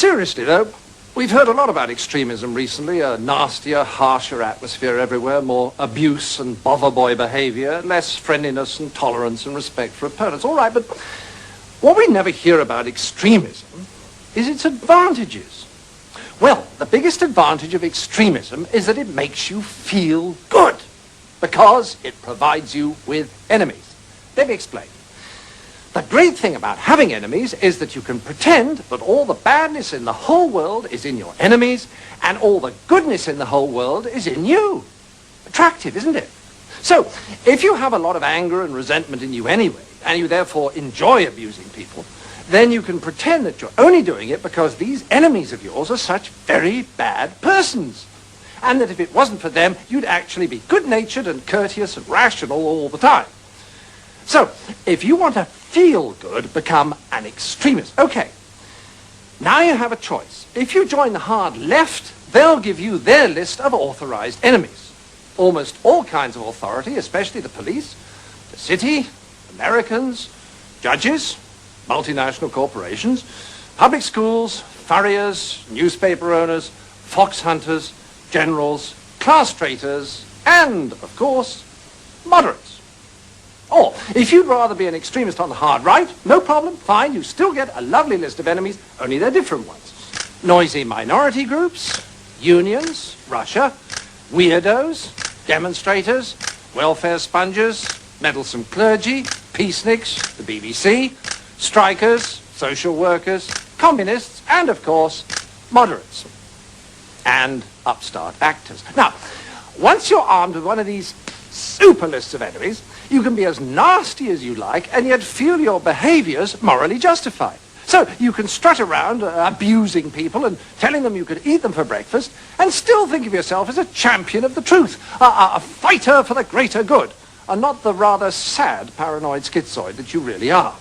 Seriously, though, we've heard a lot about extremism recently, a nastier, harsher atmosphere everywhere, more abuse and bother-boy behavior, less friendliness and tolerance and respect for opponents. All right, but what we never hear about extremism is its advantages. Well, the biggest advantage of extremism is that it makes you feel good, because it provides you with enemies. Let me explain. The great thing about having enemies is that you can pretend that all the badness in the whole world is in your enemies and all the goodness in the whole world is in you. Attractive, isn't it? So, if you have a lot of anger and resentment in you anyway, and you therefore enjoy abusing people, then you can pretend that you're only doing it because these enemies of yours are such very bad persons. And that if it wasn't for them, you'd actually be good-natured and courteous and rational all the time. So, if you want to feel good, become an extremist. Okay, now you have a choice. If you join the hard left, they'll give you their list of authorized enemies. Almost all kinds of authority, especially the police, the city, Americans, judges, multinational corporations, public schools, furriers, newspaper owners, fox hunters, generals, class traitors, and, of course, moderates. Or, if you'd rather be an extremist on the hard right, no problem, fine, you still get a lovely list of enemies, only they're different ones. Noisy minority groups, unions, Russia, weirdos, demonstrators, welfare sponges, meddlesome clergy, peaceniks, the BBC, strikers, social workers, communists, and, of course, moderates. And upstart actors. Now, once you're armed with one of these super lists of enemies, you can be as nasty as you like and yet feel your behaviors morally justified. So you can strut around abusing people and telling them you could eat them for breakfast and still think of yourself as a champion of the truth, a fighter for the greater good, and not the rather sad paranoid schizoid that you really are.